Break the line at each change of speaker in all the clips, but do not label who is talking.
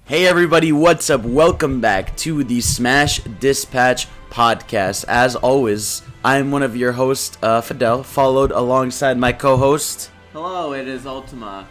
Hey everybody, what's up? Welcome back to the Smash Dispatch podcast. As always, I'm one of your hosts, Fidel, followed alongside my co-host.
Hello, it is ULTIMA.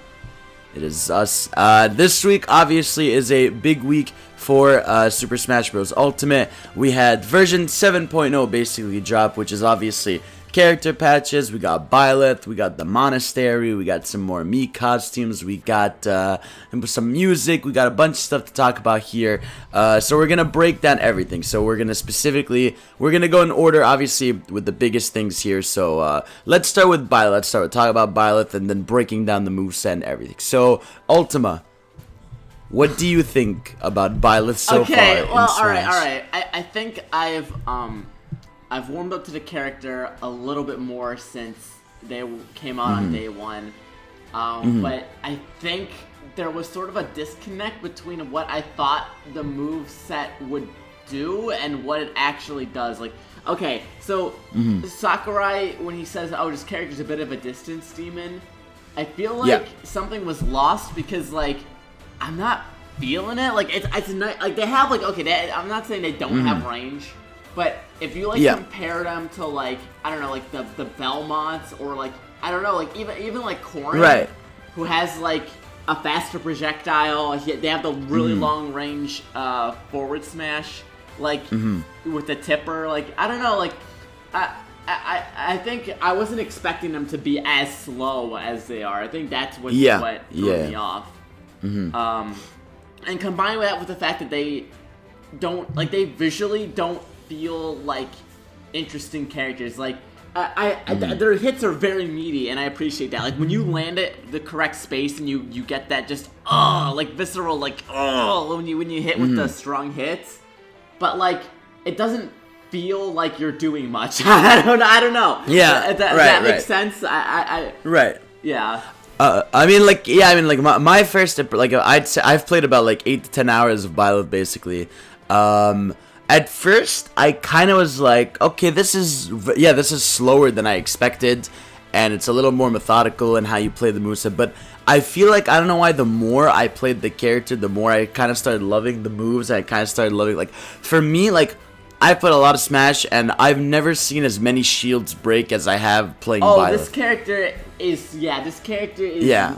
It is us. This week, obviously, is a big week for Super Smash Bros. Ultimate. We had version 7.0 basically drop, which is obviously character patches. We got Byleth, we got the monastery, we got some more Mii costumes, we got some music, we got a bunch of stuff to talk about here. So we're gonna break down everything. So we're gonna go in order, obviously, with the biggest things here. So let's start with Byleth. Let's start with talking about Byleth and then breaking down the moveset and everything. So Ultima, what do you think about Byleth so far?
Okay, well,
all
right. I think I've warmed up to the character a little bit more since they came out on day one. But I think there was sort of a disconnect between what I thought the move set would do and what it actually does. Like, okay, so Sakurai, when he says, "Oh, this character's a bit of a distance demon," I feel like something was lost because, like, I'm not feeling it. Like, it's not, like, they have, like, okay, I'm not saying they don't have range. But if you, like, compare them to, like, I don't know, like, the Belmonts, or, like, I don't know, like, even like, Corrin, who has, like, a faster projectile, they have the really long-range forward smash, like, with the tipper, like, I don't know, like, I think I wasn't expecting them to be as slow as they are. I think that's what threw me off. And combined with that with the fact that they don't, like, they visually don't feel like interesting characters. Like, their hits are very meaty, and I appreciate that. Like, when you land at the correct space and you get that just like visceral, like, when you hit with the strong hits, but, like, it doesn't feel like you're doing much. I don't know.
Yeah,
that makes sense. Yeah.
My first, like, I'd say I've played about, like, 8 to 10 hours of Byleth, basically. At first, I kind of was like, okay, this is slower than I expected, and it's a little more methodical in how you play the moveset, but I feel like, I don't know why, the more I played the character, the more I kind of started loving the moves, I kind of started loving, like, for me, like, I played a lot of Smash, and I've never seen as many shields break as I have playing Byleth.
This character is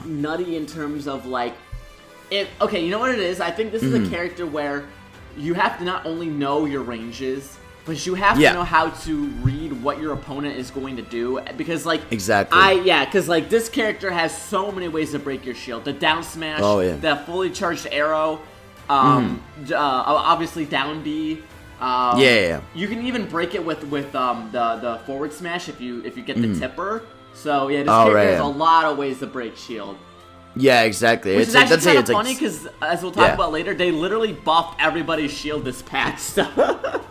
nutty in terms of, like, okay, you know what it is? I think this is a character where you have to not only know your ranges, but you have to know how to read what your opponent is going to do. Because, like, because, like, this character has so many ways to break your shield. The down smash, the fully charged arrow, obviously down B. You can even break it with the forward smash if you get the tipper. So yeah, this character has a lot of ways to break shield.
Yeah, exactly.
Which is actually kind of funny because, as we'll talk about later, they literally buffed everybody's shield this patch.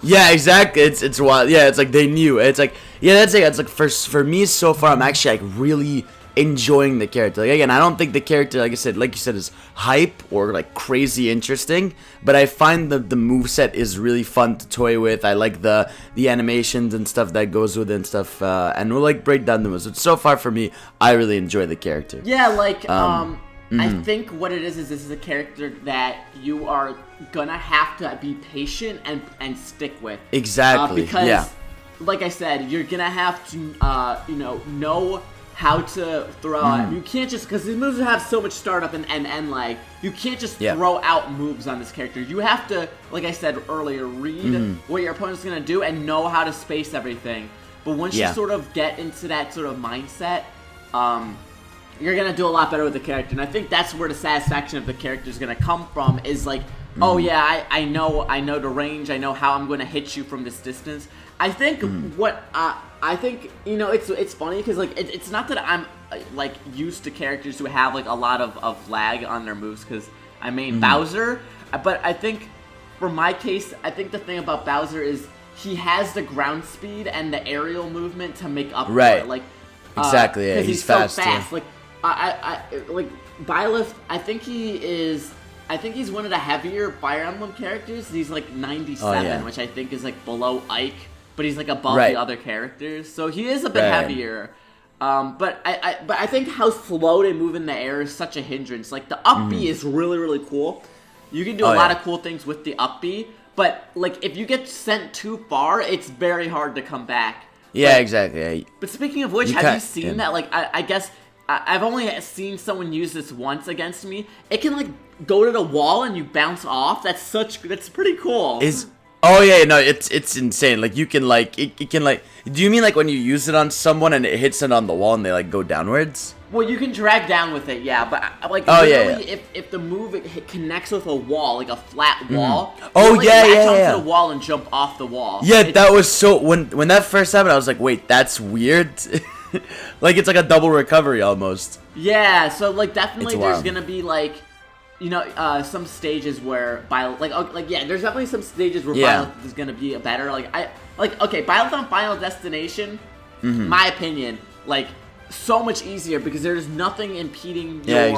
Yeah, exactly. It's wild. Yeah, it's like they knew. It's like, that's it. It's like for me so far, I'm actually, like, really enjoying the character. Like, again, I don't think the character, like you said, is hype or, like, crazy interesting, but I find the moveset is really fun to toy with. I like the animations and stuff that goes with it and stuff, and we'll, like, break down the moves. But so far for me, I really enjoy the character.
Yeah, like, I think what it is this is a character that you are gonna have to be patient and stick with.
Exactly.
Because, like I said, you're gonna have to, know how to throw out. You can't just, because these moves have so much startup and end lag, you can't just throw out moves on this character. You have to, like I said earlier, read what your opponent's going to do and know how to space everything. But once you sort of get into that sort of mindset, you're going to do a lot better with the character. And I think that's where the satisfaction of the character is going to come from, is like, oh yeah, I know the range, I know how I'm going to hit you from this distance. I think I think, it's funny because, like, it's not that I'm, like, used to characters who have, like, a lot of lag on their moves, because I mean Bowser, but I think for my case, I think the thing about Bowser is he has the ground speed and the aerial movement to make up for it. Like,
exactly, yeah, he's fast.
So fast. Like, I like Byleth, I think he's one of the heavier Fire Emblem characters. He's like 97, which I think is, like, below Ike, but he's, like, above the other characters, so he is a bit heavier. But I think how slow they move in the air is such a hindrance. Like, the up B is really, really cool, You can do a lot of cool things with the up B, but like if you get sent too far, it's very hard to come back.
Yeah, exactly.
But speaking of which, have you seen that? Like, I guess I've only seen someone use this once against me. It can like go to the wall and you bounce off. That's pretty cool.
Oh yeah, no, it's insane. Like you can like it can like. Do you mean like when you use it on someone and it hits it on the wall and they like go downwards?
Well, you can drag down with it, yeah. But like, if the move it connects with a wall, like a flat wall.
Oh
you latch onto the wall and jump off the wall.
Yeah, that was so. When that first happened, I was like, wait, that's weird. Like it's like a double recovery almost.
Yeah, so like definitely there's gonna be like. Some stages where there's definitely some stages where Byleth is gonna be better. Byleth on Final Destination, my opinion, like so much easier because there's nothing impeding your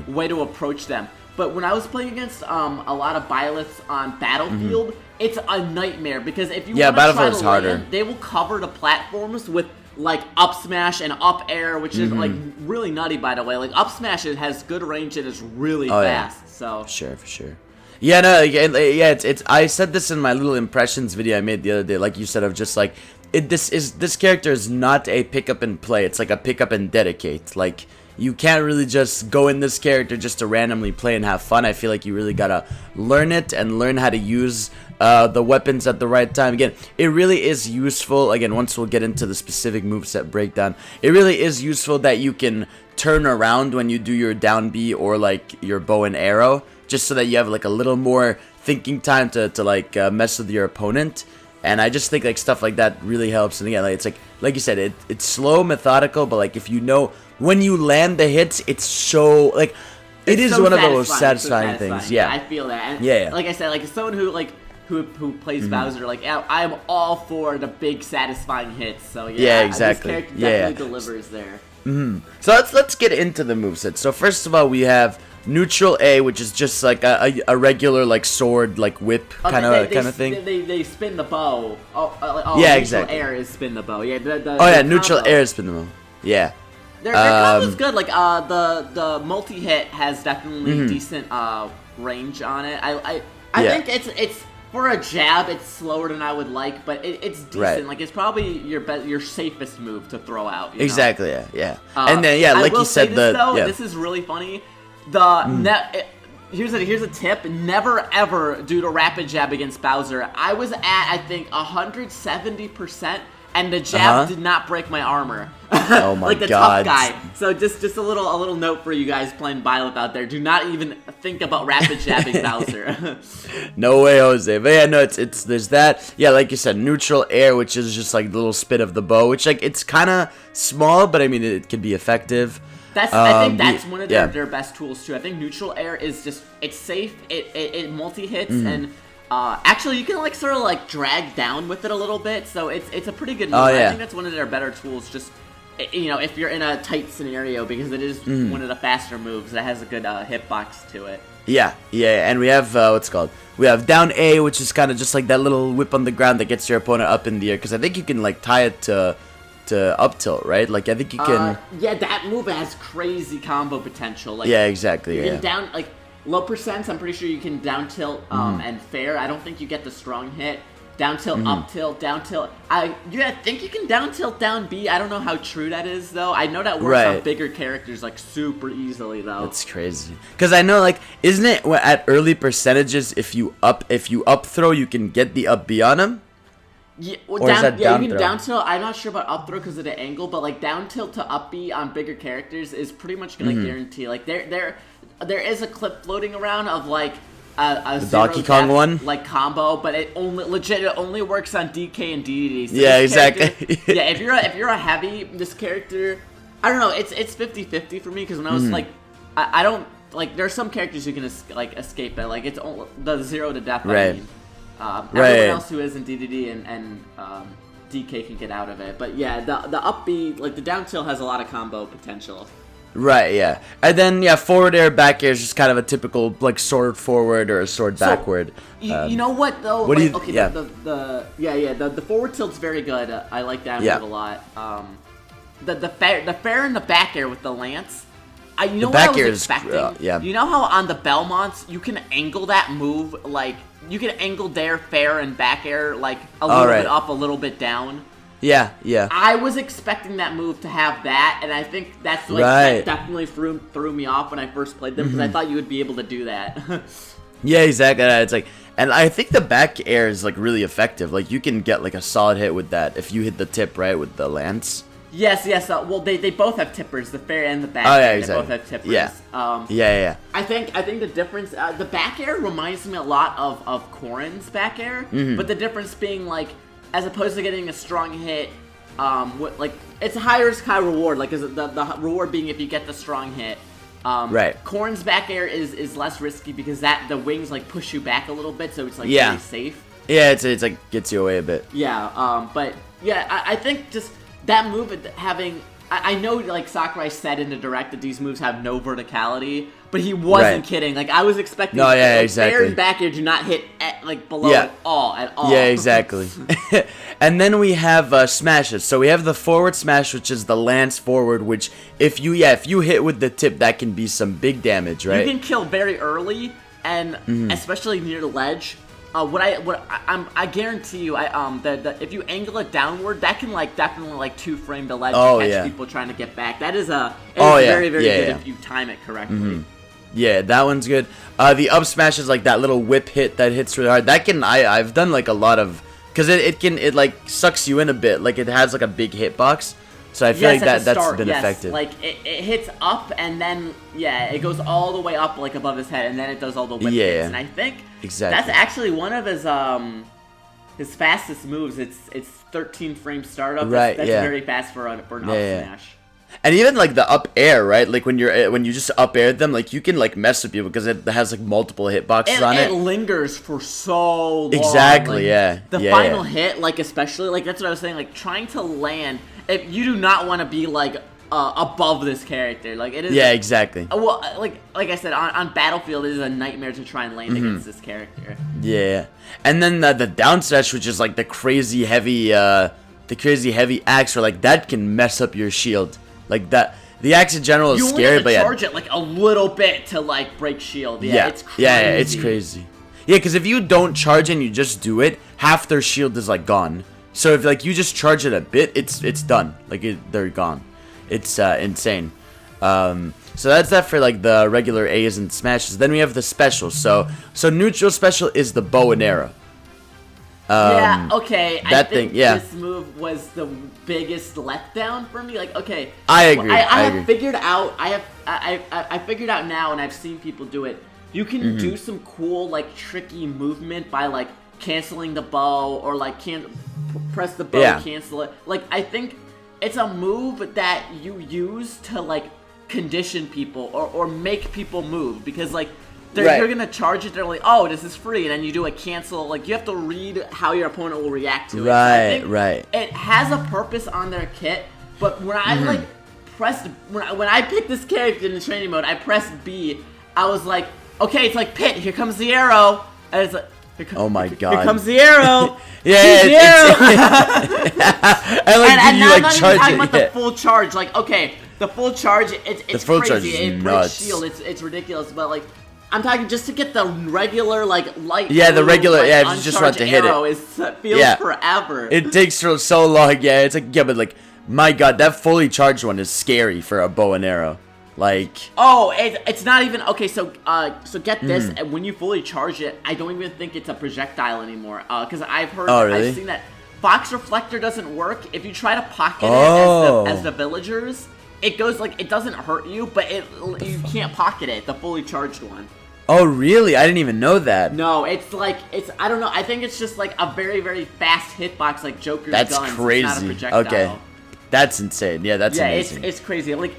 way to approach them. But when I was playing against a lot of Byleths on Battlefield, it's a nightmare because if you want to try to land, they will cover the platforms with like up smash and up air, which is like really nutty, by the way. Like up smash, it has good range and it's really fast.
Yeah.
So
for sure. Yeah, no, it's. I said this in my little impressions video I made the other day. Like you said, of just like this character is not a pick up and play. It's like a pick up and dedicate. Like you can't really just go in this character just to randomly play and have fun. I feel like you really gotta learn it and learn how to use the weapons at the right time. Again, it really is useful. Again, once we'll get into the specific moveset breakdown, it really is useful that you can turn around when you do your down B or like your bow and arrow, just so that you have like a little more thinking time to like mess with your opponent. And I just think like stuff like that really helps. And again, like it's like you said, it's slow, methodical, but like if you know when you land the hits, it's so like it is one of the most satisfying things. Yeah,
I feel that. And like I said, like someone who like who plays Bowser, like I'm all for the big satisfying hits. So
exactly.
This character definitely delivers there.
So let's get into the moveset. So first of all, we have neutral A, which is just like a regular like sword like whip kind of thing.
They spin the bow. Neutral air is spin the bow. Yeah.
Neutral air is spin the bow. Yeah.
Their combo's good. Like the multi hit has definitely decent range on it. I think it's for a jab, it's slower than I would like, but it's decent. Right. Like it's probably your safest move to throw out.
Exactly. Yeah. And then like you said,
this is really funny. Here's a tip: never ever do the rapid jab against Bowser. I was at I think 170%. And the jab did not break my armor.
Oh my
like the
god!
Tough guy. So just a little note for you guys playing Byleth out there: do not even think about rapid jabbing Bowser.
No way, Jose. But yeah, no, it's there's that. Yeah, like you said, neutral air, which is just like the little spit of the bow, which like it's kind of small, but I mean it can be effective.
I think that's one of their best tools too. I think neutral air is just it's safe. It multi hits and. Actually, you can like sort of like drag down with it a little bit, so it's a pretty good move. I think that's one of their better tools. Just if you're in a tight scenario, because it is one of the faster moves that has a good hitbox to it. Yeah,
and we have what's it called? We have down A, which is kind of just like that little whip on the ground that gets your opponent up in the air. Because I think you can like tie it to up tilt, right? Like I think you can.
That move has crazy combo potential. Like
exactly.
You can down like. Low percents, I'm pretty sure you can down tilt and fair. I don't think you get the strong hit. Down tilt, up tilt, down tilt. I think you can down tilt, down B. I don't know how true that is though. I know that works on bigger characters like super easily though.
That's crazy. Because I know like, isn't it at early percentages if you up throw you can get the up B on him?
Yeah, well, you can down tilt. I'm not sure about up throw because of the angle, but like down tilt to up B on bigger characters is pretty much gonna guarantee. Like there is a clip floating around of like a
the Donkey Kong one
like combo, but it only works on DK and DDD. So
exactly.
If you're a heavy, this character, I don't know. It's 50-50 for me because when I was like, I don't like. There are some characters you can escape it. Like it's only the 0 to death.
Right.
I mean. Everyone else who isn't DDD and DK can get out of it. But yeah, the up B, like the down tilt has a lot of combo potential.
Right, yeah. And then, forward air, back air is just kind of a typical, like, sword forward or a sword backward.
You know what, though?
What do you...
Okay, the forward tilt's very good. I like that move a lot. The fair and the back air with the lance, you know
The
what I
back air
was
is,
expecting?
yeah.
You know how on the Belmonts, you can angle that move, like, you can angle their fair and back air, like, a little bit up, a little bit down?
Yeah, yeah.
I was expecting that move to have that, and I think that's, like, that definitely threw me off when I first played them, because I thought you would be able to do that.
Yeah, exactly. It's like, and I think the back air is, like, really effective. Like, you can get, like, a solid hit with that if you hit the tip, right, with the lance.
Yes. Well, they both have tippers, the fair and the back
air.
air.
Exactly.
They both have tippers.
Yeah. Yeah.
I think the difference, the back air reminds me a lot of Corrin's back air, but the difference being, like, as opposed to getting a strong hit, like, it's a high risk, high reward. Like, the reward being if you get the strong hit.
Right.
Corrin's back air is less risky because the wings, like, push you back a little bit, so it's, like, really safe.
Yeah, it's like gets you away a bit.
Yeah. But yeah, I think just that move having. I know, like, Sakurai said in the direct that these moves have no verticality, but he wasn't kidding. Like, I was expecting fair and back air do not hit below at all.
Yeah, exactly. And then we have smashes. So we have the forward smash, which is the lance forward, which if you hit with the tip, that can be some big damage, right?
You can kill very early, and especially near the ledge. I guarantee you, that if you angle it downward, that can, like, definitely, like, 2-frame the ledge and catch people trying to get back. That is very, very good if you time it correctly.
Yeah, that one's good. The up smash is like that little whip hit that hits really hard. That can I've done like a lot of, because it like sucks you in a bit. Like, it has like a big hitbox. So I feel like that's been effective.
Like, it hits up, and then, it goes all the way up, like, above his head, and then it does all the whip hits. And I think that's actually one of his fastest moves. It's 13 frame startup. That's very fast for an up smash.
And even, like, the up air, right? Like, when you just up air them, like, you can, like, mess with people because it has, like, multiple hitboxes on it.
It lingers for so long.
Exactly,
like, The final hit, like, especially, like, that's what I was saying, like, trying to land, if you do not want to be, like, above this character. Like, it is.
Yeah, exactly.
Well, like I said, on Battlefield, it is a nightmare to try and land against this character.
Yeah. And then the down smash, which is, like, the crazy heavy axe, where, like, that can mess up your shield. Like, that, the axe in general is scary, but
you only have to charge it, like, a little bit to, like, break shield. Yeah, it's crazy.
Yeah, it's crazy. Yeah, because if you don't charge and you just do it, half their shield is, like, gone. So if, like, you just charge it a bit, it's done. Like, they're gone. It's insane. So that's that for, like, the regular A's and smashes. Then we have the specials. So neutral special is the bow and arrow.
I think this move was the biggest letdown for me. Like, okay,
I agree.
I have figured out. I figured out now, and I've seen people do it. You can do some cool, like, tricky movement by, like, canceling the bow, or, like, press the bow, cancel it. Like, I think it's a move that you use to, like, condition people or make people move, because, like, you're gonna charge it. They're like, oh, this is free, and then you do a cancel. Like, you have to read how your opponent will react to it.
Right.
It has a purpose on their kit, but when I like pressed when I picked this character in the training mode, I pressed B. I was like, okay, it's like Pit. Here comes the arrow, and it's like,
oh my god,
here comes the arrow.
And
now I'm not even talking about the full charge. Like, okay, the full charge, it's
full
crazy.
Charge is
it
nuts.
breaks shield. It's ridiculous, but, like, I'm talking just to get the regular, like, light.
The regular, like, if you just want to hit it.
Feels forever.
It takes so long. Yeah, it's like, but, like, my god, that fully charged one is scary for a bow and arrow. Like,
it's not even okay. So get this. And when you fully charge it, I don't even think it's a projectile anymore. Because I've heard, I've seen that Fox Reflector doesn't work. If you try to pocket it as the villagers, it goes, like, it doesn't hurt you, but you can't pocket it. The fully charged one.
Oh, really? I didn't even know that.
No, it's like, I don't know. I think it's just, like, a very, very fast hitbox, like Joker's guns.
That's crazy.
It's not a projectile.
Okay. That's insane. Yeah, that's amazing.
It's crazy. Like,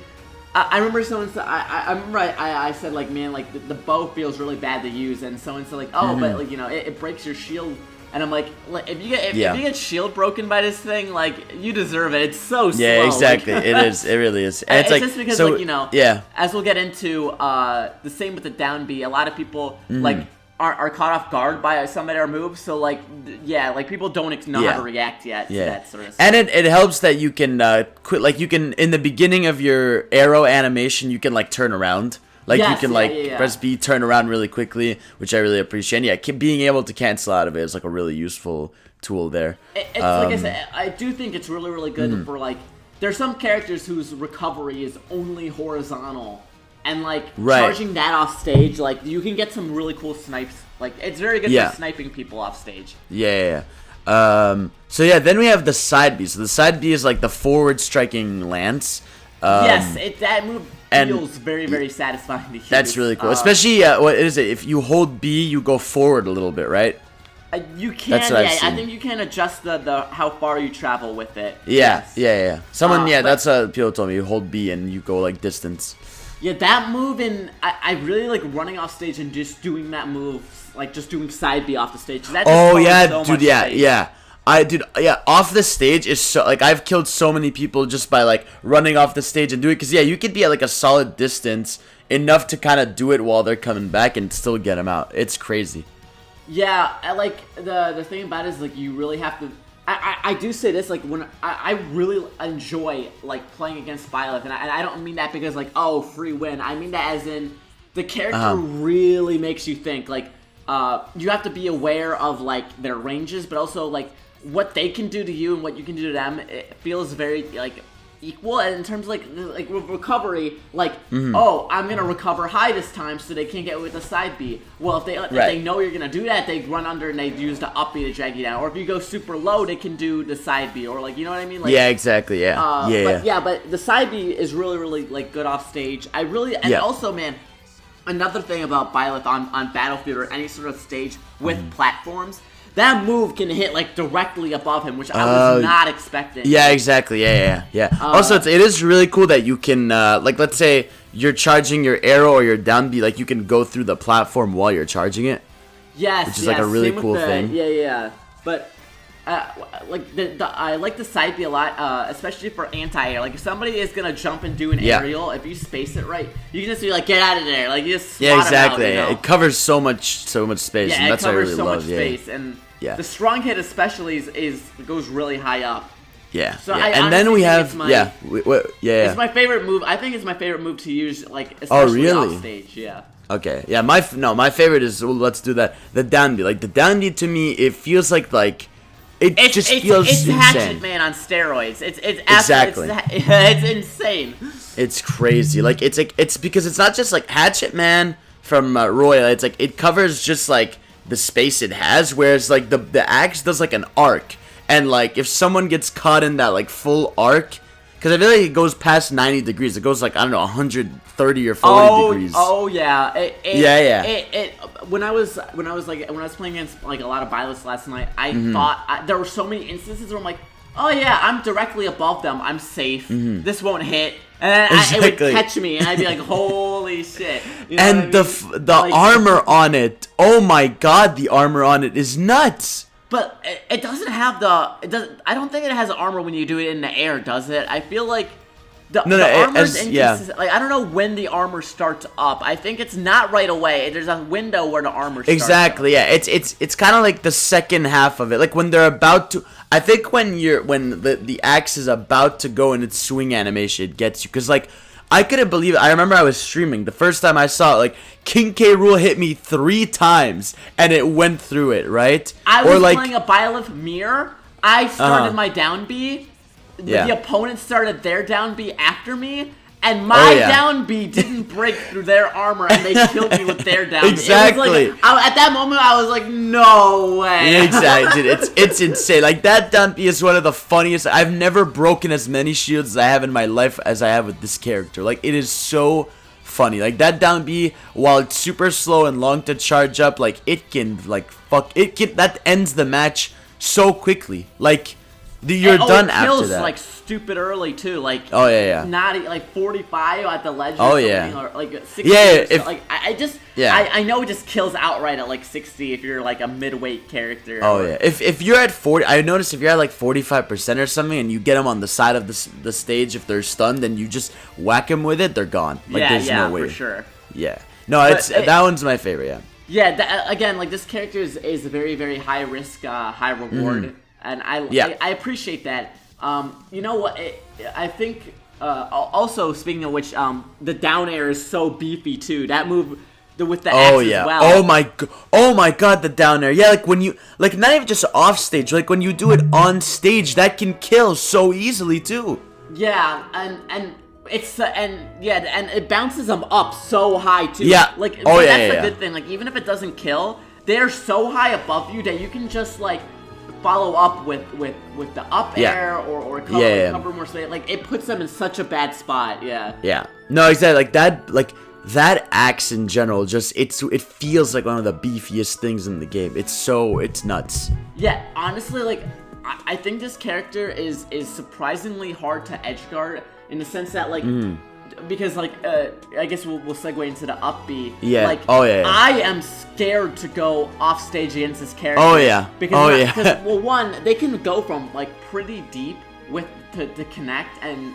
I remember someone said, I said, like, man, like, the bow feels really bad to use, and someone said, like, oh, but, like, you know, it breaks your shield. And I'm like, if you get shield broken by this thing, like, you deserve it. It's so slow.
Yeah, exactly. It is. It really is. And
it's
like,
just because,
so,
like, you know, as we'll get into, the same with the down B, a lot of people, like, are caught off guard by some of their moves. So like, yeah, like people don't know how to react yet to that sort of stuff.
And it helps that you can quit. Like you can in the beginning of your arrow animation, you can like turn around. Like you can press B, turn around really quickly, which I really appreciate. And yeah, being able to cancel out of it is like a really useful tool there.
It's like I said, I do think it's really, really good for like. There's some characters whose recovery is only horizontal, and like charging that off stage, like you can get some really cool snipes. Like it's very good for sniping people off stage.
Yeah. So yeah, then we have the side B. So the side B is like the forward striking lance.
Yes, that move feels very, very satisfying to use.
That's really cool. Especially, what is it? If you hold B, you go forward a little bit, right?
You can, I think you can adjust the how far you travel with it.
Yeah. Someone, that's what people told me. You hold B and you go like distance.
Yeah, that move, and I really like running off stage and just doing that move, like just doing side B off the stage. That off the stage is so, like, I've killed so many people just by, like, running off the stage and doing it, because, you could be at, like, a solid distance, enough to kind of do it while they're coming back and still get them out. It's crazy. Yeah, I like, the thing about it is, like, you really have to, I do say this, like, when, I really enjoy, like, playing against Byleth, and I don't mean that because, like, oh, free win. I mean that as in, the character really makes you think, like, you have to be aware of, like, their ranges, but also, like, what they can do to you and what you can do to them, it feels very, like, equal. And in terms of, like recovery, like, oh, I'm going to recover high this time so they can't get with the side B. Well, if they know you're going to do that, they run under and they use the up B to drag you down. Or if you go super low, they can do the side B. Or, like, you know what I mean? Like,
yeah, exactly,
but the side B is really, really, like, good off stage. Also, man, another thing about Byleth on Battlefield or any sort of stage with platforms, that move can hit, like, directly above him, which I was not expecting.
Yeah, exactly. Yeah. Also, it is really cool that you can, like, let's say you're charging your arrow or your down B, like, you can go through the platform while you're charging it.
Yes,
which is, like, a really cool thing.
Yeah. But, like, I like the side B a lot, especially for anti-air. Like, if somebody is going to jump and do an aerial, if you space it right, you can just be like, get out of there. Like, you just swat
exactly.
Them out, you know?
It covers so much space.
Yeah,
and that's
it covers
what I really
so
love.
much space. And the strong hit especially goes really high up.
Yeah.
So
and then we have
It's my favorite move. I think it's my favorite move to use, like, especially off stage. Yeah.
Okay. Yeah. My favorite is, let's do that. The down B. Like, the down B to me, it feels like it just feels insane.
It's Hatchet Man on steroids. It's
exactly.
It's insane.
It's crazy. Like, it's because it's not just like Hatchet Man from Royal. It's like it covers just like the space it has, whereas like the axe does like an arc, and like if someone gets caught in that like full arc, because I feel like it goes past 90 degrees, it goes like, I don't know, 130 or 40 degrees.
Oh yeah.
Yeah.
When I was playing against like a lot of Byleth last night, I thought there were so many instances where I'm like, oh yeah, I'm directly above them, I'm safe. This won't hit. And it would catch me, and I'd be like, holy shit. You know
and the armor on it, oh my god, the armor on it is nuts.
But it doesn't have I don't think it has armor when you do it in the air, does it? I feel like the armor's inconsistent. Like, I don't know when the armor starts up. I think it's not right away. There's a window where the armor starts
Exactly,
up.
Yeah. It's kind of like the second half of it. Like when they're about to, I think when the axe is about to go in its swing animation, it gets you. Because, like, I couldn't believe it. I remember I was streaming. The first time I saw it, like, King K. Rool hit me 3 times, and it went through it, right?
I was playing a Byleth mirror. I started my down B. The opponent started their down B after me, and my down B didn't break through their armor, and they killed me with their down B.
Exactly.
Like, at that moment, I was like, no way.
Yeah, exactly, dude. It's insane. Like, that down B is one of the funniest. I've never broken as many shields as I have in my life as I have with this character. Like, it is so funny. Like, that down B, while it's super slow and long to charge up, like, it can, like, that ends the match so quickly. Like, you're done after that.
Like, stupid early too. Like, not like 45 at the ledge. Or or like 60. Yeah, like I know it just kills outright at like 60 if you're like a mid-weight character.
If you're at 40, I noticed if you're at like 45% or something, and you get them on the side of the stage, if they're stunned, then you just whack them with it, they're gone. Like, there's no way.
For sure.
Yeah. No, that one's my favorite. Yeah.
Yeah, again, like this character is a very, very high risk, high reward, and I appreciate that. You know what? I think also speaking of which, the down air is so beefy too. That move with the axe as well.
Oh my god, the down air. Yeah, like when you like not even just off stage, like when you do it on stage, that can kill so easily too.
Yeah, and it's and it bounces them up so high too.
Yeah.
Like that's a good thing. Like even if it doesn't kill, they're so high above you that you can just like follow up with the up air or cover more space. Like it puts them in such a bad spot. Yeah.
Yeah. No, exactly. That axe in general, just it feels like one of the beefiest things in the game. It's nuts.
Yeah, honestly, like I think this character is surprisingly hard to edgeguard in the sense that like because like I guess we'll segue into the up B.
Yeah.
Like I am scared to go off stage against this character.
Oh yeah.
Because well, one, they can go from like pretty deep to connect and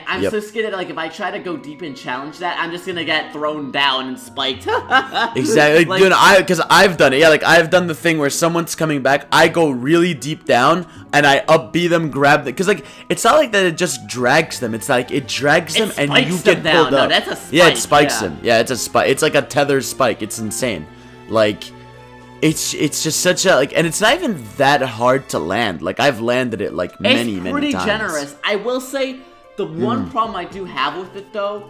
I'm so scared that like if I try to go deep and challenge that, I'm just gonna get thrown down and spiked.
Exactly, like, dude. Because I've done it. Yeah, like I've done the thing where someone's coming back, I go really deep down and I up B them, grab them. Because like it's not like that. It just drags them. It's like it drags them and you get pulled up.
No, that's a spike.
Yeah, it spikes them. Yeah, it's a spike. It's like a tether spike. It's insane. Like. It's just such a like, and it's not even that hard to land. Like I've landed it like many times. It's pretty
generous. I will say. The one problem I do have with it though,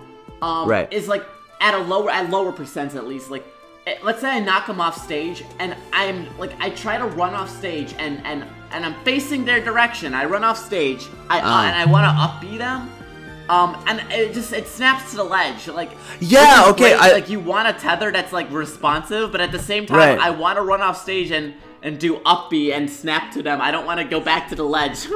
is like at lower percents at least. Like, let's say I knock them off stage, and I try to run off stage, and I'm facing their direction. I run off stage, and I want to up B them, and it snaps to the ledge. Like
okay,
like you want a tether that's like responsive, but at the same time, I want to run off stage and do up B and snap to them. I don't want to go back to the ledge.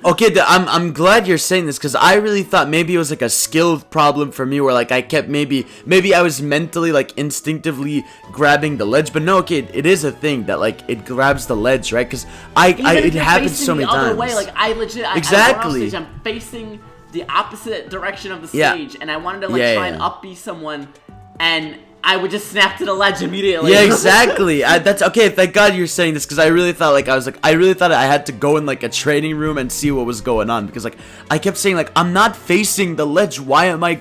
Okay, I'm glad you're saying this because I really thought maybe it was like a skill problem for me where like I kept maybe I was mentally like instinctively grabbing the ledge, but no, okay, it is a thing that like it grabs the ledge, right? Because it happens so many times.
Way, like I legit
exactly.
I I'm facing the opposite direction of the stage, and I wanted to like try and up B someone, and I would just snap to the ledge immediately.
Yeah, exactly. That's okay. Thank God you're saying this because I really thought I had to go in like a training room and see what was going on because like I kept saying like I'm not facing the ledge. Why am I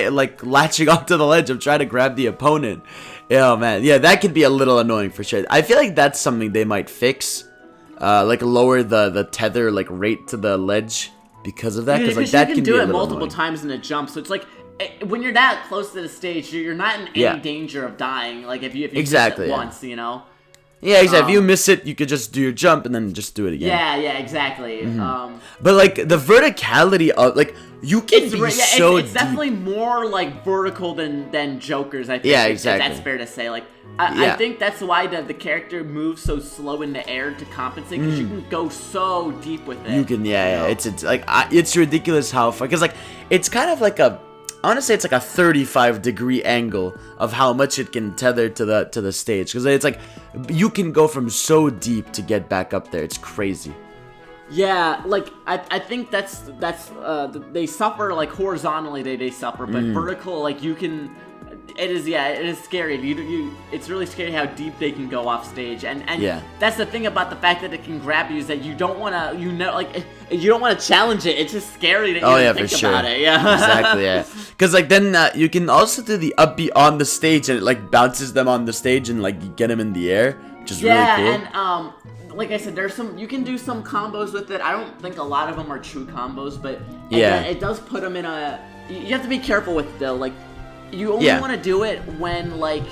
like latching onto the ledge? I'm trying to grab the opponent. Oh man, yeah, that could be a little annoying for sure. I feel like that's something they might fix, like lower the tether like rate to the ledge because of that. Because like that can do it
multiple times in a jump. So it's like. When you're that close to the stage, you're not in any danger of dying. Like if you miss it once, you know.
Yeah, exactly. If you miss it, you could just do your jump and then just do it again.
Yeah, exactly.
But like the verticality of like you can be so
it's definitely more like vertical than Joker's. I think.
Yeah, exactly.
That's fair to say. Like I think that's why the character moves so slow in the air to compensate because you can go so deep with it.
You can, It's like it's ridiculous how far because like it's kind of like I want to say it's like a 35-degree angle of how much it can tether to the stage because it's like you can go from so deep to get back up there. It's crazy.
Yeah, like I think that's they suffer like horizontally they suffer, but vertical like you can. It is scary. It's really scary how deep they can go off stage, and that's the thing about the fact that it can grab you is that you don't want to, you don't want to challenge it. It's just scary to even think about it. Yeah,
exactly. Yeah, because like then you can also do the up B on the stage, and it like bounces them on the stage, and like you get them in the air, which is really cool.
And like I said, you can do some combos with it. I don't think a lot of them are true combos, but it does put them in a. You have to be careful with it though, like. You only want to do it when like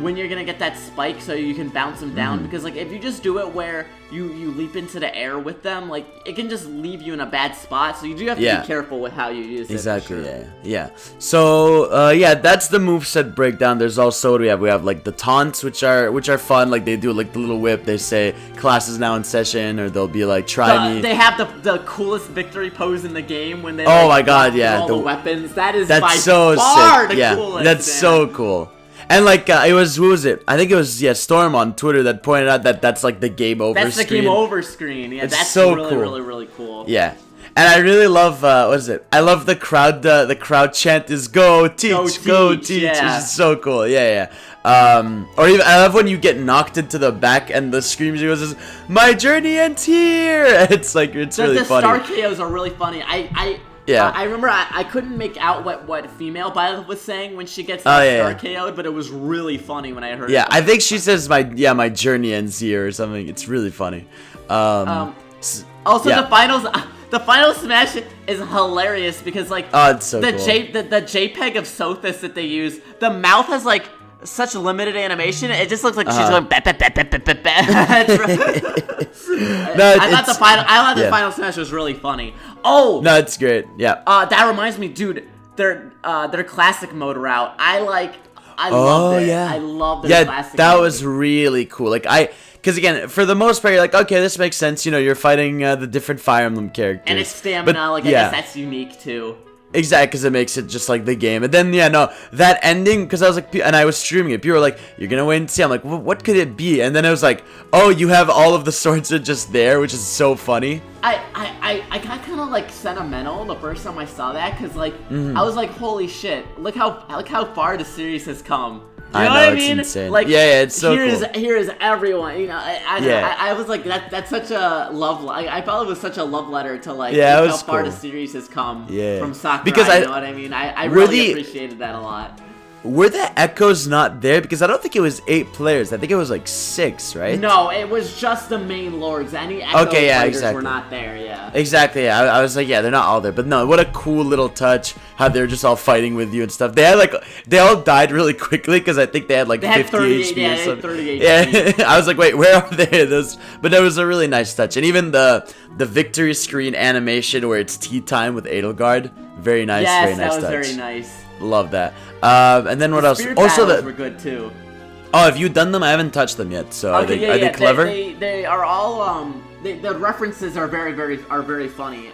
when you're gonna get that spike, so you can bounce them down. Because like if you just do it where you leap into the air with them, like it can just leave you in a bad spot. So you do have to be careful with how you use it.
Exactly. Yeah. So that's the moveset breakdown. There's also we have like the taunts, which are fun. Like they do like the little whip. They say class is now in session, or they'll be like try me.
They have the coolest victory pose in the game when they.
Oh my god! Yeah.
All the weapons. That's
by
so
far
sick.
The coolest. That's so cool. And like it was, who was it? I think it was Storm on Twitter that pointed out that's like the game over.
That's
screen.
The game over screen. Yeah, that's so really, cool. Really, really cool.
Yeah, And I really love what is it? I love the crowd chant is go teach, go teach.
Yeah.
Which is so cool. Yeah. Or even I love when you get knocked into the back and the screams goes, "My journey ends here." It's like it's really
the
funny.
star KOs are really funny. I remember I couldn't make out what female Byleth was saying when she gets star KO'd, but it was really funny when I heard it.
Yeah, I think she says my journey ends here or something. It's really funny.
Also, the final Smash is hilarious because like
it's so
the
cool.
the JPEG of Sothis that they use, the mouth has like such limited animation. It just looks like she's going. I thought the final Smash was really funny. Oh
no, it's great. Yeah.
That reminds me, dude. Their classic mode route. I loved it.
Yeah.
I love their classic.
That
mode.
was really cool. Like because again, for the most part, you're like, okay, this makes sense. You know, you're fighting the different Fire Emblem characters,
and it's stamina. I guess that's unique too.
Exactly, because it makes it just like the game. And then, that ending, because I was like, and I was streaming it, people were like, you're going to wait and see. I'm like, well, what could it be? And then it was like, oh, you have all of the swords are just there, which is so funny.
I got kind of like sentimental the first time I saw that, because like, I was like, holy shit, look how far the series has come. You know what I mean?
It's insane.
Like,
it's so cool.
Here's everyone. You know, I was like, that's such a love. I felt it was such a love letter to like how far the series has come from Sakurai.
Because
you know what I mean? I really appreciated that a lot.
Were the echoes not there? Because I don't think it was 8 players. I think it was like 6, right?
No, it was just the main lords. Any echo players were not there,
Exactly, yeah. I was like, they're not all there. But no, what a cool little touch. How they're just all fighting with you and stuff. They had they all died really quickly because I think they had 50 HP or something. 30 HP. Yeah, I was like, wait, where are they? But that was a really nice touch. And even the victory screen animation where it's tea time with Edelgard. Very nice, very nice touch.
That was very nice.
Love that. And then what else?
Also, the were good too.
Oh, have you done them? I haven't touched them yet. So are they clever?
They are all the references are very funny.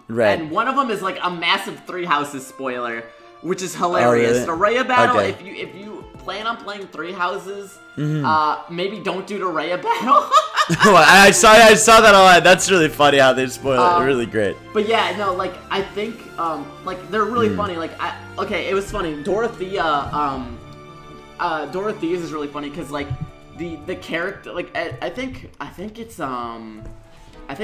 Right.
And one of them is like a massive Three Houses spoiler, which is hilarious.
Oh, really?
The Raya battle. If you plan on playing Three Houses, maybe don't do the Raya battle.
I saw that a lot. That's really funny how they spoil it. Really great.
But yeah, no, I think they're really funny. It was funny. Dorothea's is really funny because the character I think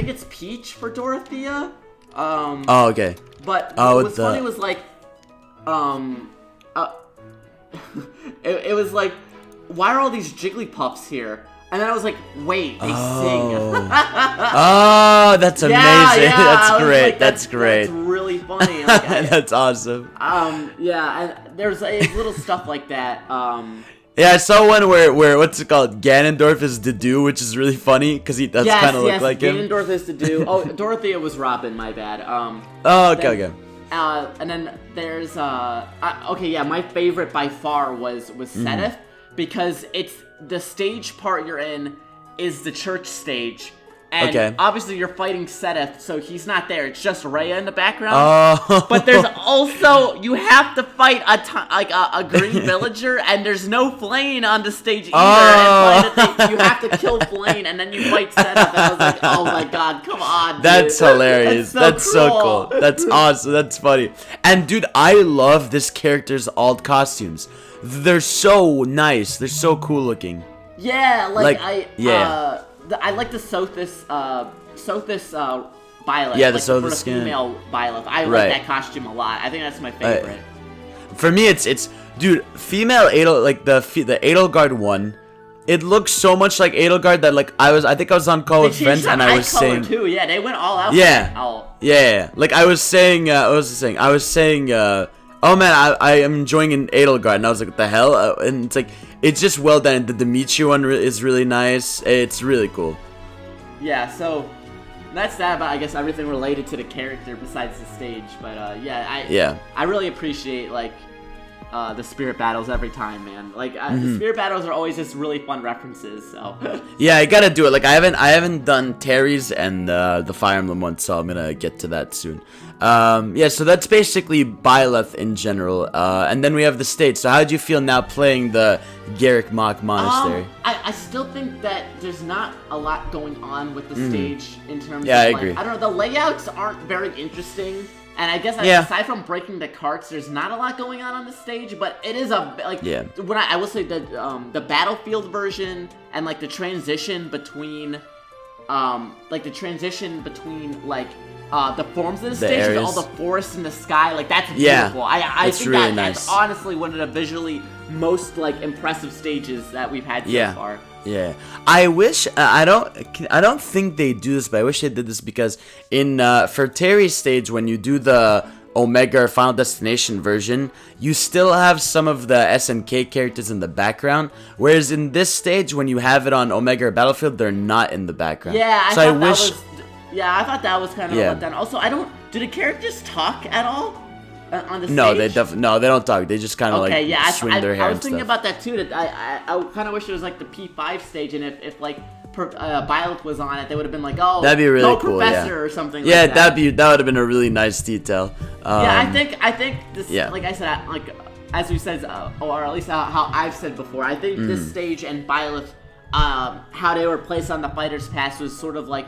it's Peach for Dorothea.
Okay.
But what was funny was it was like, why are all these Jigglypuffs here? And then I was like, wait, they sing.
Oh, that's amazing. That's great.
Like,
that's great.
That's really funny.
That's awesome.
And there's little stuff like that.
Yeah, I saw one where what's it called? Ganondorf is Dedue, which is really funny because he does kind of look like him.
Ganondorf is Dedue. Oh, Dorothea was Robin. My bad.
Okay.
And then there's my favorite by far was Seteth, because it's the stage part you're in is the church stage. And obviously you're fighting Seteth, so he's not there. It's just Rhea in the background.
Oh.
But there's also, you have to fight a green villager, and there's no Flame on the stage either.
Oh.
And you have to kill Flame, and then you fight Seteth. And I was like, oh my god, come on, dude.
That's hilarious. That's so cool. That's awesome. That's funny. And dude, I love this character's alt costumes. They're so nice. They're so cool looking.
Yeah, I like the Sothis Byleth.
Yeah, the Sothis skin.
Female Byleth. I like that costume a lot. I think that's my favorite.
For me, it's dude, female the Edelgard one. It looks so much like Edelgard that I think I was on call with friends and I was saying
too. Yeah, they went all out.
Yeah. Like I was saying, oh man, I am enjoying an Edelgard, and I was like, what the hell? And it's like, it's just well done. The Dimitri one is really nice. It's really cool.
Yeah, so that's that about, I guess, everything related to the character besides the stage. But I really appreciate the spirit battles every time, man. Like the spirit battles are always just really fun references. So
yeah, I gotta do it. Like I haven't done Terry's and the Fire Emblem one, so I'm gonna get to that soon. Yeah, so that's basically Byleth in general. And then we have the stage. So how do you feel now playing the Garrick Mach Monastery?
I still think that there's not a lot going on with the stage in terms
Yeah,
of,
I
like,
agree.
I don't know, the layouts aren't very interesting. And I guess aside from breaking the carts, there's not a lot going on the stage. But it is when I will say the battlefield version and like the transition between the forms of the stage, with all the forests in the sky, like that's beautiful. I think
really
that's honestly one of the visually most like impressive stages that we've had so far.
Yeah, I wish I don't think they do this, but I wish they did this because in for Terry's stage, when you do the Omega or Final Destination version, you still have some of the SNK characters in the background, whereas in this stage, when you have it on Omega or Battlefield, they're not in the background.
Yeah, I thought that was kind of a letdown. Also, do the characters talk at all? On the stage?
No, they don't talk. They just kind of swing their hair.
I was thinking about that too. That I kind of wish it was like the P5 stage, and if Byleth was on it, they would have been like, oh,
that'd be really cool,
Professor or something.
Yeah,
like that.
that would have been a really nice detail.
I think this. Like I said, as we said, or at least how I've said before, I think this stage and Byleth, how they were placed on the Fighter's Pass was sort of like.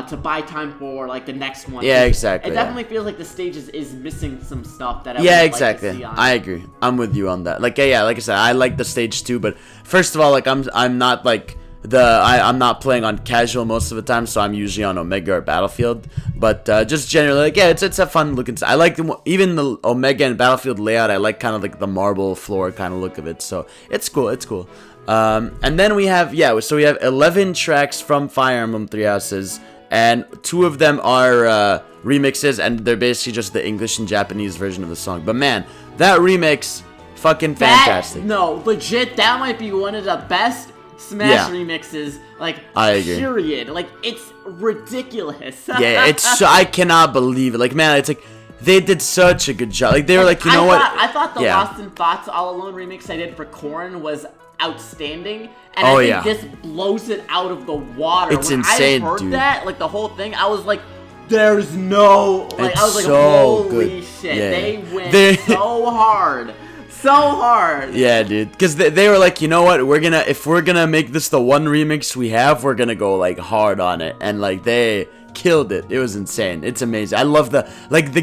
To buy time for like the next one.
Yeah, exactly.
It definitely feels like the stage is missing some stuff that I would like to see on it.
I agree. I'm with you on that. Like like I said, I like the stage too, but first of all, like I'm not like I'm not playing on casual most of the time, so I'm usually on Omega or Battlefield. But just generally, like it's a fun looking. I like even the Omega and Battlefield layout. I like kind of like the marble floor kind of look of it. So it's cool. It's cool. And then we have so we have 11 tracks from Fire Emblem Three Houses, and 2 of them are remixes, and they're basically just the English and Japanese version of the song. But man, that remix, fucking fantastic.
Legit, that might be one of the best Smash remixes, like,
I agree.
Period. Like, it's ridiculous.
I cannot believe it. Like, man, it's like, they did such a good job. Like, they were like,
I thought the Lost in Thoughts All Alone remix I did for Korn was outstanding, and I think this blows it out of the water.
It's insane,
I heard
dude.
that, like the whole thing, I was like, "There's no," like I was like,
so
"Holy
good.
shit!"
Yeah.
They went so hard, so hard.
Yeah, dude, because they were like, you know what? If we're gonna make this the one remix we have, we're gonna go like hard on it, and like they killed it. It was insane. It's amazing. I love the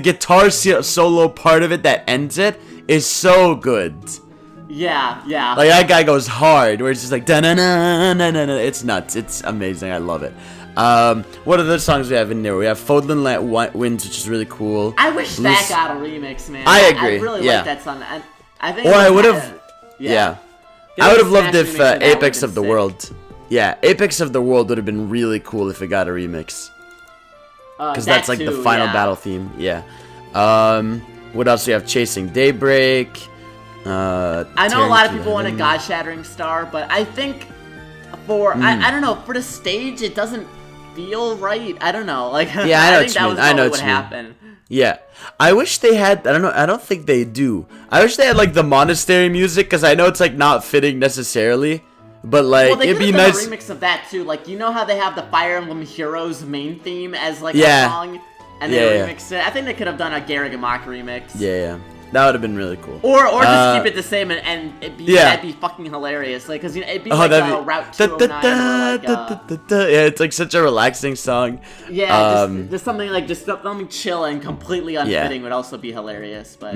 guitar solo part of it that ends it is so good.
Yeah.
Like, that guy goes hard, where it's just like, da-na-na-na-na-na. It's nuts. It's amazing. I love it. What other songs we have in there? We have Fodlan Winds, which is really cool.
I wish that got a remix, man.
I agree.
I really like that song. I think.
Or I would have. Yeah. I would have loved if Apex of the World. Yeah, Apex of the World would have been really cool if it got a remix. Because that's like the final battle theme. Yeah. What else do we have? Chasing Daybreak.
I know a lot of people want a God-shattering star, but I think I don't know, for the stage it doesn't feel right. I don't know. Like,
yeah, I know
think that was what would happen.
Yeah, I wish they had. I don't know. I don't think they do. I wish they had like the monastery music, because I know it's like not fitting necessarily, but like it'd be nice.
A remix of that too. Like, you know how they have the Fire Emblem Heroes main theme as like a song, and they remixed it. I think they could have done a Garrick Mach remix.
Yeah. That would have been really cool.
Or just keep it the same and that'd be fucking hilarious. Like, cause it'd be like Route 209.
Yeah, it's like such a relaxing song.
Yeah, just something chill and completely unfitting would also be hilarious. But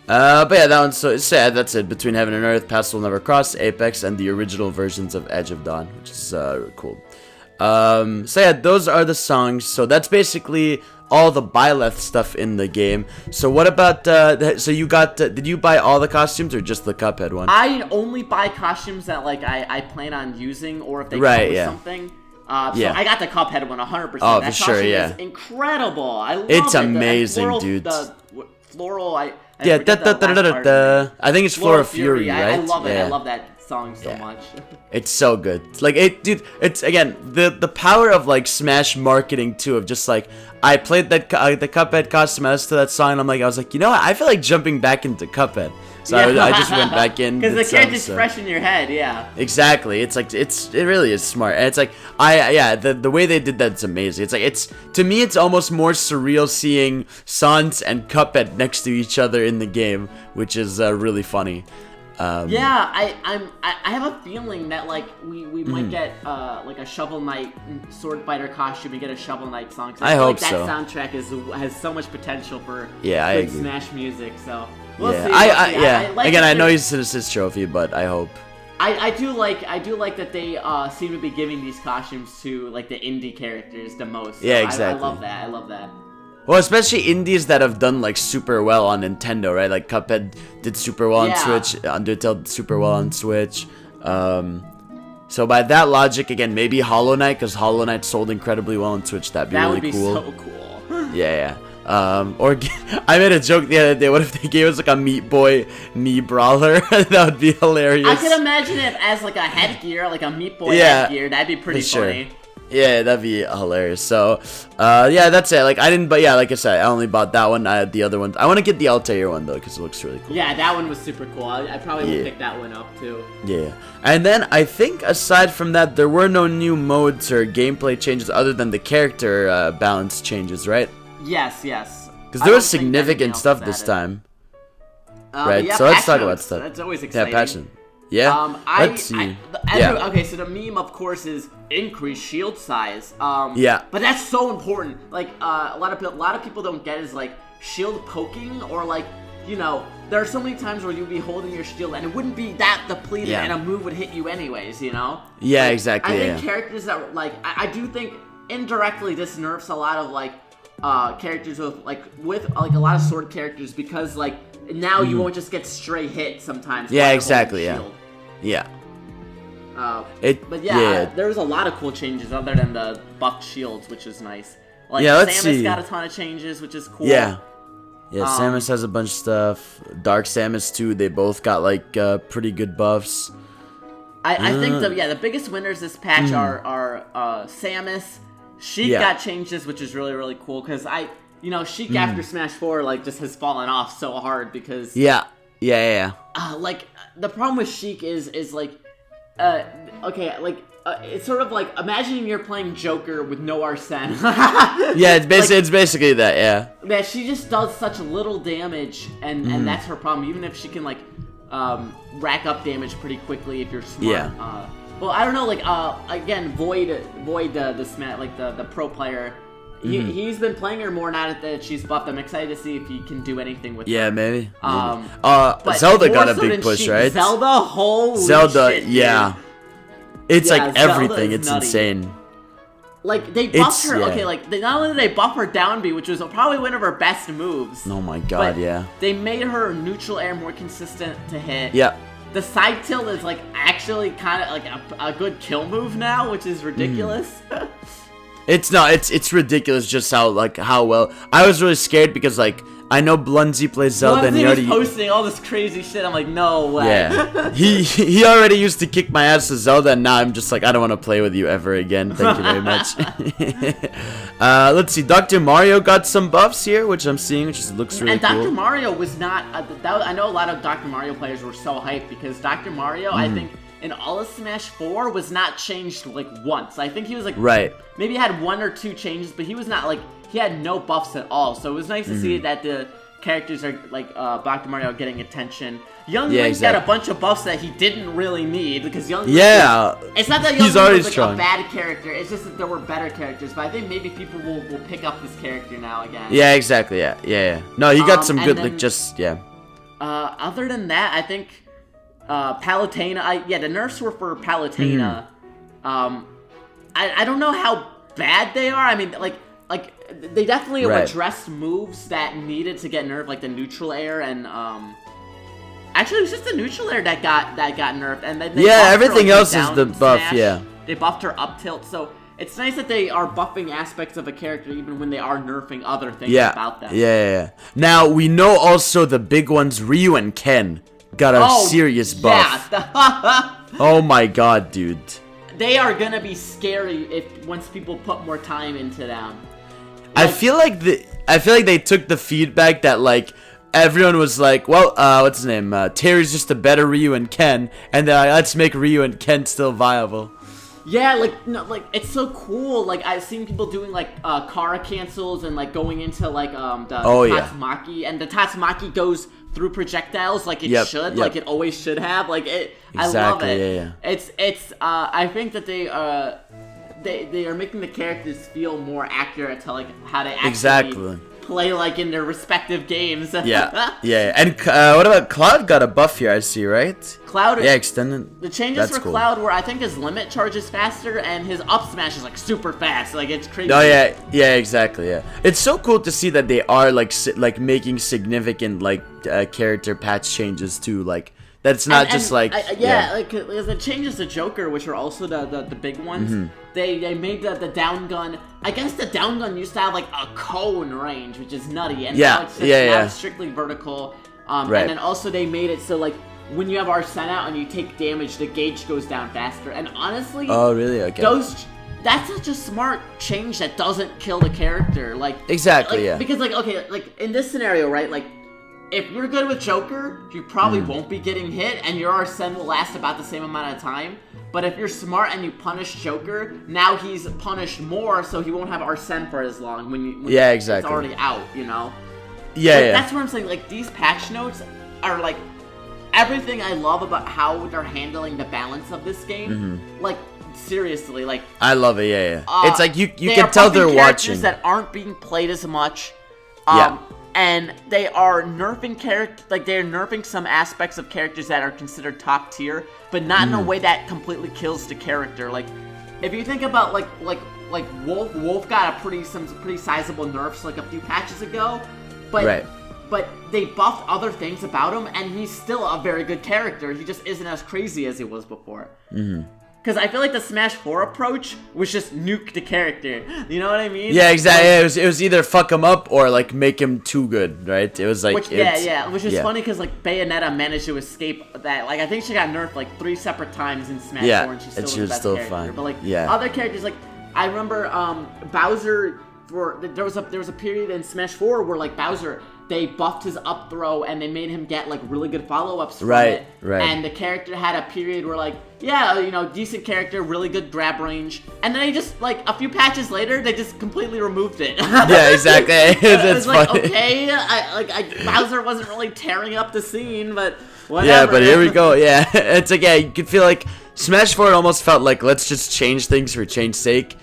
but yeah, that one's so sad. That's it. Between Heaven and Earth, Paths Will Never Cross, Apex, and the original versions of Edge of Dawn, which is cool. So yeah, those are the songs. So that's basically all the Byleth stuff in the game. So what about so you got did you buy all the costumes or just the Cuphead one?
I only buy costumes that like I plan on using, or if they come with something. So I got the Cuphead one 100%.
Oh,
that
for sure,
is incredible. I love
it's
it.
amazing, dude.
The floral, I
think it's Floral Fury, right?
I love it. I love that song so much.
It's so good. Like, dude, it's again the power of like Smash marketing too, of just like, I played that the Cuphead costume, I listened to that song, and I was like, you know what, I feel like jumping back into Cuphead. So I just went back in.
Because the character's fresh in your head, yeah.
Exactly. It's like it really is smart. And it's like the way they did that's amazing. It's like to me it's almost more surreal seeing Sans and Cuphead next to each other in the game, which is really funny.
Yeah, I have a feeling that like we might get like a Shovel Knight sword fighter costume and get a Shovel Knight song. I
hope
like
so.
That soundtrack has so much potential for
I
good
agree.
Smash music. So we'll see.
I
like
again, I know he's an assist trophy, but I hope.
I do like that they seem to be giving these costumes to like the indie characters the most. So
yeah, exactly.
I love that.
Well, especially indies that have done like super well on Nintendo, right? Like Cuphead did super well on Switch, Undertale did super well on Switch. So by that logic, again, maybe Hollow Knight, because Hollow Knight sold incredibly well on Switch. That'd be really cool.
That would be so cool.
Yeah. Or I made a joke the other day. What if they gave us like a Meat Boy knee brawler? That would be hilarious.
I could imagine it as like a headgear, like a Meat Boy headgear. That'd be pretty funny.
Yeah, that'd be hilarious. So, yeah, that's it. Like, I didn't, but yeah, like I said, I only bought that one. I had the other one. I want to get the Altair one, though, because it looks really cool.
Yeah, that one was super cool. I probably will pick that one up, too.
Yeah. And then, I think, aside from that, there were no new modes or gameplay changes other than the character balance changes, right?
Yes.
Because there was significant stuff this time. Right? So let's talk about stuff.
That's always exciting.
Yeah, passion. Yeah. Let's see.
Okay, so the meme, of course, is increase shield size.
Yeah.
But that's so important. Like, a lot of people don't get is like shield poking, or like, you know, there are so many times where you'd be holding your shield and it wouldn't be that depleted, and a move would hit you anyways. You know?
Yeah,
like,
exactly.
I think characters that like I do think indirectly this nerfs a lot of like characters with a lot of sword characters, because like now you won't just get stray hit sometimes.
Yeah, exactly. Yeah.
There was a lot of cool changes other than the buffed shields, which is nice. Like,
let's
Samus
see.
got a ton of changes, which is cool.
Yeah, Samus has a bunch of stuff. Dark Samus too. They both got like pretty good buffs.
I think the biggest winners this patch are Samus. Sheik got changes, which is really, really cool, because Sheik after Smash 4 like just has fallen off so hard because
yeah.
Like the problem with Sheik is like it's sort of like imagining you're playing Joker with no Arsene.
Yeah, it's basically that. Yeah.
Yeah, she just does such little damage, and that's her problem. Even if she can like rack up damage pretty quickly if you're smart.
Yeah.
Well, I don't know, like, again, Void, the pro player, he's been playing her more now that she's buffed. I'm excited to see if he can do anything with her.
Yeah, maybe.
But
Zelda got a big push, right?
Zelda, shit,
yeah.
Dude.
It's like
Zelda
everything. It's
nutty.
insane.
Like, they buffed her, not only did they buff her down B, which was probably one of her best moves.
Oh my god, yeah.
They made her neutral air more consistent to hit.
Yeah.
The side tilt is like actually kind of like a good kill move now, which is ridiculous.
It's ridiculous just how well. I was really scared because like I know Blunzy plays Zelda and he already
posting all this crazy shit. I'm like, no way.
Yeah. he already used to kick my ass to Zelda, and now I'm just like, I don't want to play with you ever again. Thank you very much. Let's see. Dr. Mario got some buffs here, which I'm seeing, which looks really cool.
And Dr. Mario was not. I know a lot of Dr. Mario players were so hyped because Dr. Mario, I think, in all of Smash 4 was not changed like once. I think he was like maybe he had 1 or 2 changes, but he was not like he had no buffs at all. So it was nice to see that the characters are like Dr. Mario getting attention. Young Link got a bunch of buffs that he didn't really need because Young Link it's not that Young Link was like a bad character. It's just that there were better characters. But I think maybe people will pick up this character now again.
Yeah, exactly. Yeah. No, he got some good other
than that, I think Palutena. The nerfs were for Palutena. I don't know how bad they are. I mean, like they definitely addressed moves that needed to get nerfed, like the neutral air and actually it was just the neutral air that got nerfed, and then
everything else is the buff. Smash. Yeah,
they buffed her up tilt, so it's nice that they are buffing aspects of a character even when they are nerfing other things about them.
Yeah. Now we know also the big ones, Ryu and Ken, got a serious buff. Oh my god, dude.
They are gonna be scary once people put more time into them.
I feel like they took the feedback that like everyone was like, well, what's his name? Terry's just a better Ryu and Ken, and then let's make Ryu and Ken still viable.
Yeah, like, no, like, it's so cool. Like, I've seen people doing, like, Kara cancels and, like, going into, like, the Tatsumaki. And the Tatsumaki goes through projectiles like it should. Like, it always should have. Like,
Exactly,
I love it.
Yeah.
It's, I think that they are making the characters feel more accurate to, like, how they actually play, like, in their respective games.
Yeah. And what about Cloud got a buff here, I see, right?
Cloud,
extended.
The changes for Cloud were, I think, his limit charges faster and his up smash is like super fast. Like, it's crazy.
Oh yeah, exactly. Yeah, it's so cool to see that they are like making significant like character patch changes too. Like that's not just like
like the changes to Joker, which are also the big ones. They made the down gun. I guess the down gun used to have like a cone range, which is nutty, and now it's just now it's strictly vertical. And then also they made it so like when you have Arsene out and you take damage, the gauge goes down faster. And honestly, that's such a smart change that doesn't kill the character. Like because like in this scenario, right? Like if you're good with Joker, you probably won't be getting hit, and your Arsene will last about the same amount of time. But if you're smart and you punish Joker, now he's punished more, so he won't have Arsene for as long when it's already out, you know? That's what I'm saying. Like, these patch notes are, like, everything I love about how they're handling the balance of this game. Like, seriously, like...
I love it, it's like, you can tell they're watching.
That aren't being played as much. And they are nerfing they're nerfing some aspects of characters that are considered top tier, but not in a way that completely kills the character. Like, if you think about like Wolf got some pretty sizable nerfs like a few patches ago, but they buffed other things about him, and he's still a very good character. He just isn't as crazy as he was before. Because I feel like the Smash 4 approach was just nuke the character. You know what I mean?
Yeah, exactly. It was either fuck him up or like make him too good, right? It was like
which is funny because like Bayonetta managed to escape that. Like I think she got nerfed like 3 separate times in Smash 4, and she was still character. Fine. But like other characters, like I remember Bowser. There was a period in Smash 4 where like Bowser, they buffed his up throw and they made him get like really good follow-ups from it. And the character had a period where like, decent character, really good grab range. And then they just like a few patches later, they just completely removed it.
Yeah, exactly.
It was like, okay, Bowser wasn't really tearing up the scene, but whatever.
Yeah, but here we go. Yeah, it's like, you could feel like Smash 4 almost felt like let's just change things for change's sake.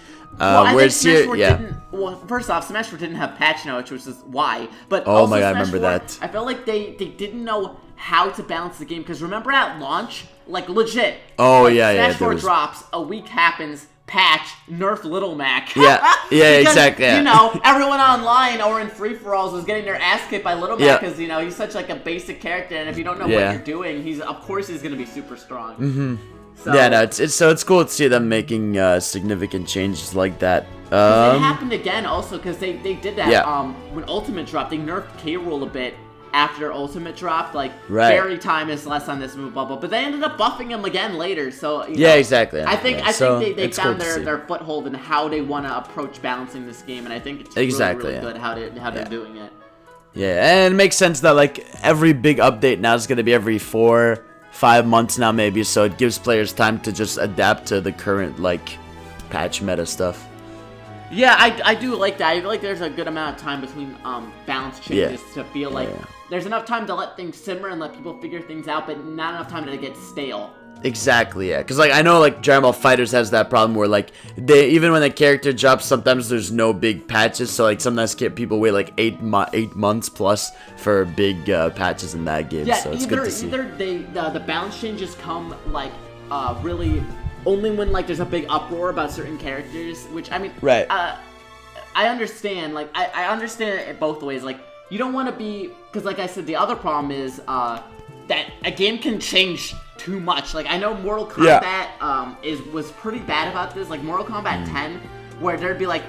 First off, Smash 4 didn't have patch notes, which is why. But
oh my god, I remember that.
I felt like they didn't know how to balance the game, because remember at launch, like legit. Smash 4 drops, a week happens, patch, nerf Little Mac.
Exactly.
You know, everyone online or in free-for-alls was getting their ass kicked by Little Mac because he's such like a basic character, and if you don't know what you're doing, he's gonna be super strong. So,
it's cool to see them making significant changes like that.
It happened again also because they did that when Ultimate dropped. They nerfed K-Rool a bit after Ultimate dropped. Like Fairy time is less on this move bubble, but they ended up buffing him again later. So
exactly.
I think they found their foothold in how they want to approach balancing this game, and I think it's really good how they're doing it.
Yeah, and it makes sense that like every big update now is going to be every 4-5 months now maybe, so it gives players time to just adapt to the current like patch meta stuff.
Yeah, I do like that. I feel like there's a good amount of time between balance changes to feel like there's enough time to let things simmer and let people figure things out, but not enough time to get stale.
Exactly, yeah. Because like I know like Dragon Ball FighterZ has that problem where like even when the character drops, sometimes there's no big patches. So like sometimes people wait like 8 months plus for big patches in that game. So it's good to see.
Either the balance changes come like really only when like there's a big uproar about certain characters, which I mean, I understand. Like I understand it both ways. Like you don't want to be, because like I said, the other problem is that a game can change too much. Like I know Mortal Kombat was pretty bad about this. Like Mortal Kombat 10, where there'd be like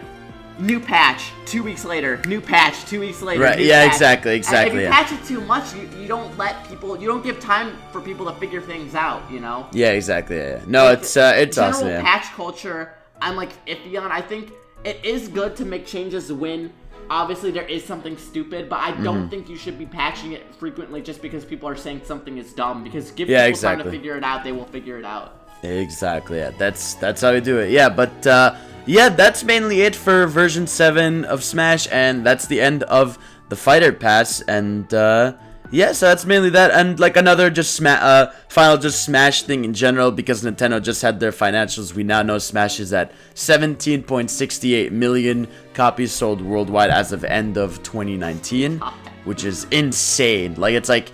new patch 2 weeks later, new patch 2 weeks later.
Right? Yeah, exactly.
And if you patch it too much, you don't let people. You don't give time for people to figure things out. You know?
Yeah, exactly. Yeah. No, like, it's awesome.
General patch culture, I'm like iffy on. I think it is good to make changes when obviously there is something stupid, but I don't think you should be patching it frequently just because people are saying something is dumb. Because give people time to figure it out, they will figure it out.
Exactly. Yeah, that's how we do it. Yeah, but yeah, that's mainly it for version 7 of Smash, and that's the end of the Fighter Pass. And yeah, so that's mainly that, and like another just final just Smash thing in general, because Nintendo just had their financials. We now know Smash is at 17.68 million copies sold worldwide as of end of 2019, which is insane. Like, it's like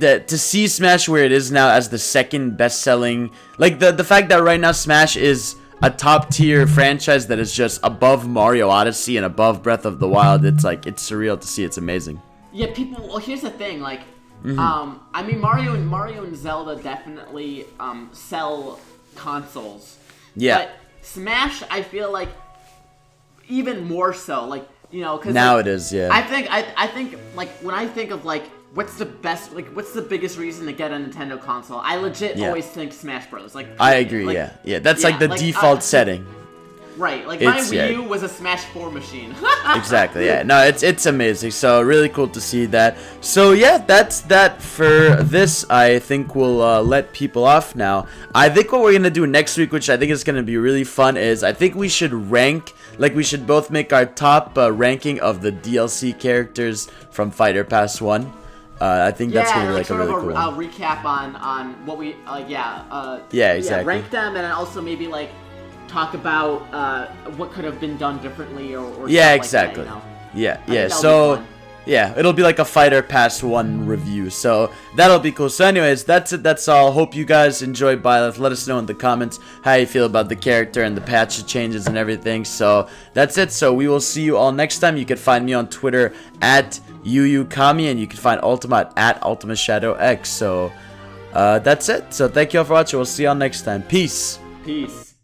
to see Smash where it is now as the second best-selling, like the fact that right now Smash is a top-tier franchise that is just above Mario Odyssey and above Breath of the Wild. It's like, it's surreal to see. It's amazing.
Yeah, people. Well, here's the thing. Like, I mean, Mario and Zelda definitely sell consoles.
Yeah.
But Smash, I feel like even more so. Like, you know, because
now
like,
it is. Yeah.
I think like when I think of like what's the biggest reason to get a Nintendo console, I legit always think Smash Bros. Like,
I agree.
Like,
yeah. That's like the default setting.
Right, like my Wii U was a Smash 4 machine.
Exactly, yeah. No, it's amazing. So really cool to see that. So yeah, that's that for this. I think we'll let people off now. I think what we're gonna do next week, which I think is gonna be really fun, is I think we should rank. Like, we should both make our top ranking of the DLC characters from Fighter Pass 1. I think that's gonna be like a really cool one.
I'll recap on what we
yeah, exactly.
rank them, and then also maybe like talk about what could have been done differently or
yeah,
exactly.
Like that, you know? Yeah. So yeah, it'll be like a Fighter Pass 1 review. So that'll be cool. So anyways, that's it. That's all. Hope you guys enjoyed Byleth. Let us know in the comments how you feel about the character and the patch changes and everything. So that's it. So we will see you all next time. You can find me on Twitter at UUKami, and you can find Ultima at UltimaShadowX. So that's it. So thank you all for watching. We'll see you all next time. Peace.
Peace.